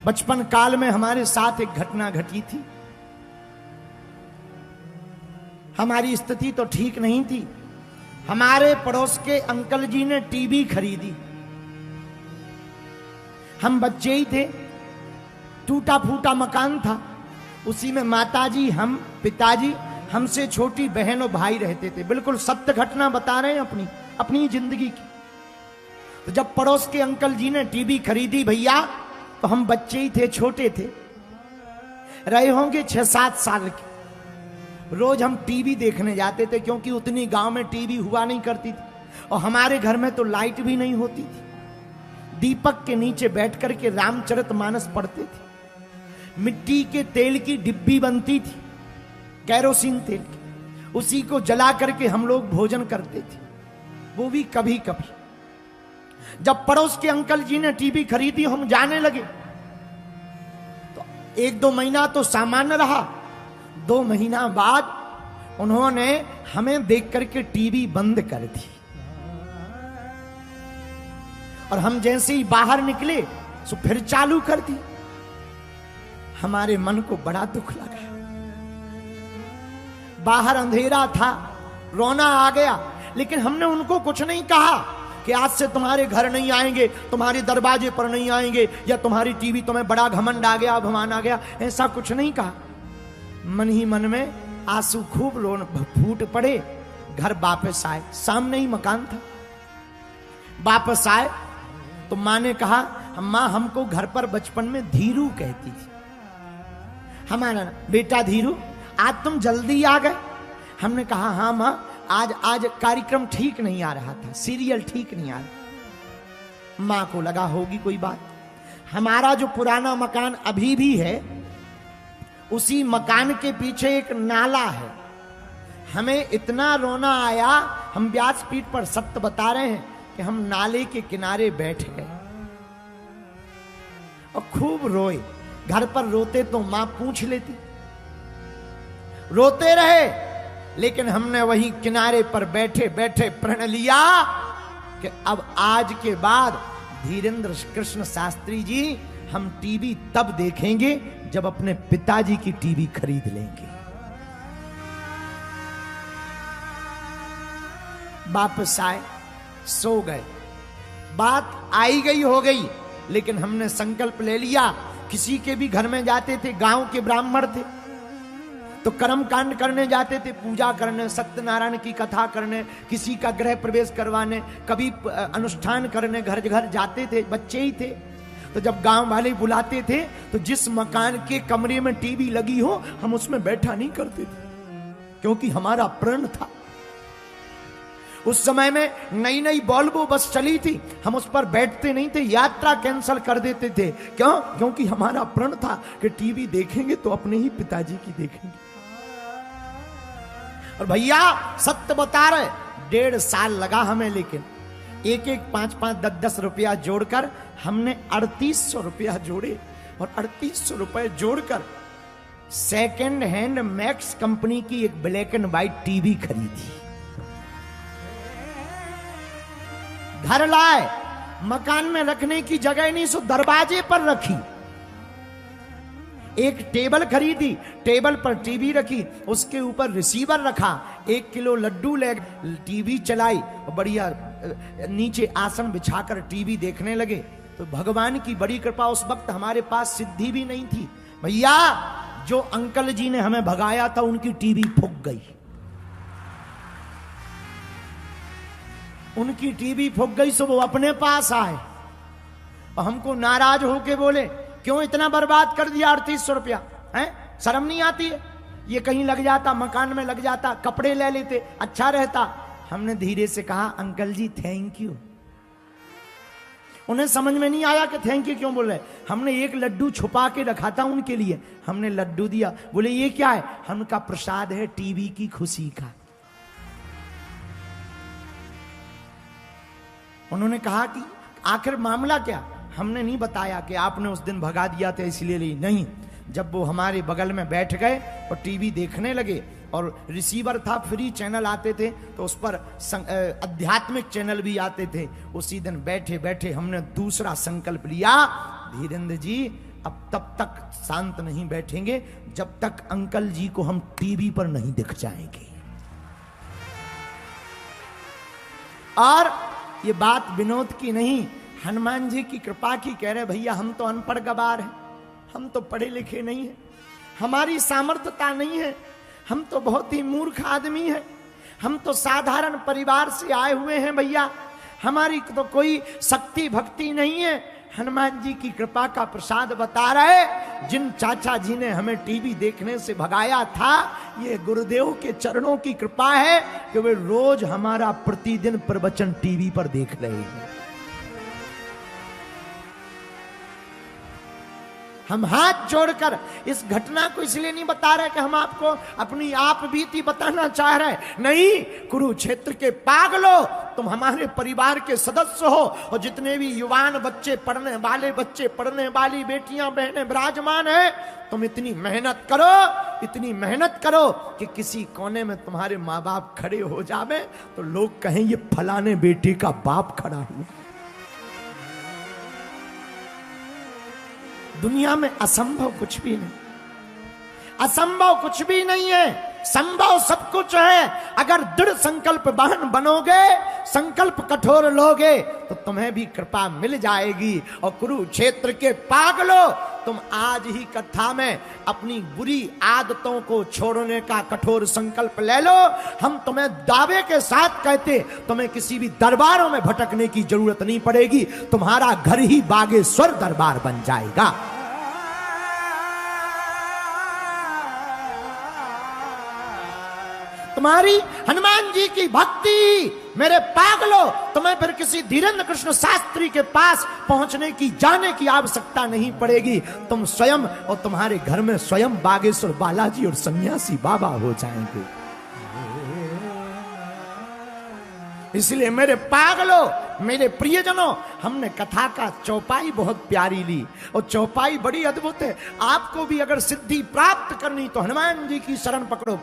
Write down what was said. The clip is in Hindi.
बचपन काल में हमारे साथ एक घटना घटी थी। हमारी स्थिति तो ठीक नहीं थी। हमारे पड़ोस के अंकल जी ने टीवी खरीदी। हम बच्चे ही थे, टूटा फूटा मकान था। उसी में माताजी, हम, पिताजी, हमसे छोटी बहन और भाई रहते थे। बिल्कुल सत्य घटना बता रहे हैं अपनी जिंदगी की। तो जब पड़ोस के अंकल जी ने टीवी खरीदी भैया, तो हम बच्चे ही थे, छोटे थे, रहे होंगे 6-7 साल के। रोज हम टीवी देखने जाते थे, क्योंकि उतनी गांव में टीवी हुआ नहीं करती थी और हमारे घर में तो लाइट भी नहीं होती थी। दीपक के नीचे बैठ करके रामचरितमानस पढ़ते थे। मिट्टी के तेल की डिब्बी बनती थी, कैरोसिन तेल की, उसी को जला करके हम लोग भोजन करते थे, वो भी कभी कभी। जब पड़ोस के अंकल जी ने टीवी खरीदी, हम जाने लगे तो 1-2 महीना तो सामान्य रहा। 2 महीना बाद उन्होंने हमें देख करके टीवी बंद कर दी और हम जैसे ही बाहर निकले तो फिर चालू कर दी। हमारे मन को बड़ा दुख लगा। बाहर अंधेरा था, रोना आ गया, लेकिन हमने उनको कुछ नहीं कहा कि आज से तुम्हारे घर नहीं आएंगे, तुम्हारे दरवाजे पर नहीं आएंगे, या तुम्हारी टीवी तुम्हें बड़ा घमंड आ गया, अभिमान आ गया। ऐसा कुछ नहीं कहा। मन ही मन में आंसू खूब फूट पड़े। घर वापस आए, सामने ही मकान था। वापस आए तो माँ ने कहा, माँ हमको घर पर बचपन में धीरू कहती थी। हमारा बेटा धीरू, आज तुम जल्दी आ गए। हमने कहा हाँ माँ, आज कार्यक्रम ठीक नहीं आ रहा था, सीरियल ठीक नहीं आ रहा। माँ को लगा होगी कोई बात। हमारा जो पुराना मकान अभी भी है, उसी मकान के पीछे एक नाला है। हमें इतना रोना आया, हम व्यासपीठ पर सत्य बता रहे हैं कि हम नाले के किनारे बैठ गए और खूब रोए। घर पर रोते तो मां पूछ लेती, रोते रहे, लेकिन हमने वही किनारे पर बैठे बैठे प्रण लिया कि अब आज के बाद धीरेन्द्र कृष्ण शास्त्री जी, हम टीवी तब देखेंगे जब अपने पिताजी की टीवी खरीद लेंगे। वापस आए, सो गए। बात आई गई हो गई, लेकिन हमने संकल्प ले लिया। किसी के भी घर में जाते थे, गांव के ब्राह्मण थे, तो कर्म कांड करने जाते थे, पूजा करने, सत्यनारायण की कथा करने, किसी का गृह प्रवेश करवाने, कभी अनुष्ठान करने घर घर जाते थे। बच्चे ही थे। तो जब गांव वाले बुलाते थे, तो जिस मकान के कमरे में टीवी लगी हो, हम उसमें बैठा नहीं करते थे, क्योंकि हमारा प्रण था। उस समय में नई नई वॉल्वो बस चली थी, हम उस पर बैठते नहीं थे, यात्रा कैंसिल कर देते थे। क्यों? क्योंकि हमारा प्रण था कि टीवी देखेंगे तो अपने ही पिताजी की देखेंगे। और भैया सत्य बता रहे, 1.5 साल लगा हमें, लेकिन 1-1, 5-5, 10-10 रुपया जोड़कर हमने 3800 रुपया जोड़े और 3800 रुपये जोड़कर सेकेंड हैंड मैक्स कंपनी की एक ब्लैक एंड व्हाइट टीवी खरीदी। घर लाए, मकान में रखने की जगह नहीं, सो दरवाजे पर रखी। एक टेबल खरीदी, टेबल पर टीवी रखी, उसके ऊपर रिसीवर रखा, 1 किलो लड्डू ले, टीवी चलाई और बढ़िया नीचे आसन बिछाकर टीवी देखने लगे। तो भगवान की बड़ी कृपा, उस वक्त हमारे पास सिद्धि भी नहीं थी भैया। जो अंकल जी ने हमें भगाया था, उनकी टीवी फूक गई। उनकी टीवी फूक गई, सो वो अपने पास आए और हमको नाराज होके बोले, क्यों इतना बर्बाद कर दिया 3800 रुपया? है शर्म नहीं आती है? ये कहीं लग जाता, मकान में लग जाता, कपड़े ले लेते, अच्छा रहता। हमने धीरे से कहा, अंकल जी थैंक यू। उन्हें समझ में नहीं आया कि थैंक यू क्यों बोल रहे। हमने एक लड्डू छुपा के रखा था उनके लिए, हमने लड्डू दिया। बोले ये क्या है? हमका प्रसाद है टीवी की खुशी का। उन्होंने कहा कि आखिर मामला क्या? हमने नहीं बताया कि आपने उस दिन भगा दिया था इसलिए नहीं। जब वो हमारे बगल में बैठ गए और टीवी देखने लगे, और रिसीवर था, फ्री चैनल आते थे, तो उस पर आध्यात्मिक चैनल भी आते थे। उसी दिन बैठे बैठे हमने दूसरा संकल्प लिया, धीरेन्द्र जी अब तब तक शांत नहीं बैठेंगे जब तक अंकल जी को हम टीवी पर नहीं दिख जाएंगे। और ये बात विनोद की नहीं, हनुमान जी की कृपा की कह रहे भैया हम तो अनपढ़ गवार हैं, हम तो पढ़े लिखे नहीं हैं, हमारी सामर्थ्यता नहीं है, हम तो बहुत ही मूर्ख आदमी हैं, हम तो साधारण परिवार से आए हुए हैं भैया, हमारी तो कोई शक्ति भक्ति नहीं है। हनुमान जी की कृपा का प्रसाद बता रहे, जिन चाचा जी ने हमें टीवी देखने से भगाया था, ये गुरुदेव के चरणों की कृपा है कि वे रोज हमारा प्रतिदिन प्रवचन टीवी पर देख रहे हैं। हम हाथ जोड़कर इस घटना को इसलिए नहीं बता रहे कि हम आपको अपनी आप बीती बताना चाह रहे, नहीं, कुरुक्षेत्र के पागलो, तुम हमारे परिवार के सदस्य हो, और जितने भी युवान बच्चे, पढ़ने वाले बच्चे, पढ़ने वाली बेटियां बहनें विराजमान है, तुम इतनी मेहनत करो कि किसी कोने में तुम्हारे माँ बाप खड़े हो जावे तो लोग कहें ये फलाने बेटे का बाप खड़ा हुआ। दुनिया में असंभव कुछ भी नहीं, असंभव कुछ भी नहीं है, संभव सब कुछ है। अगर दृढ़ संकल्प वाहन बनोगे, संकल्प कठोर लोगे, तो तुम्हें भी कृपा मिल जाएगी। और कुरुक्षेत्र के पागलो, तुम आज ही कथा में अपनी बुरी आदतों को छोड़ने का कठोर संकल्प ले लो। हम तुम्हें दावे के साथ कहते, तुम्हें किसी भी दरबारों में भटकने की जरूरत नहीं पड़ेगी, तुम्हारा घर ही बागेश्वर दरबार बन जाएगा। तुम्हारी हनुमान जी की भक्ति, मेरे पागलो, तुम्हें फिर किसी धीरेन्द्र कृष्ण शास्त्री के पास पहुंचने की, जाने की आवश्यकता नहीं पड़ेगी। तुम स्वयं और तुम्हारे घर में स्वयं बागेश्वर बालाजी और सन्यासी बाबा हो जाएंगे। इसलिए मेरे पागलो, मेरे प्रियजनों, हमने कथा का चौपाई बहुत प्यारी ली, और चौपाई बड़ी अद्भुत है। आपको भी अगर सिद्धि प्राप्त करनी तो हनुमान जी की शरण पकड़ो।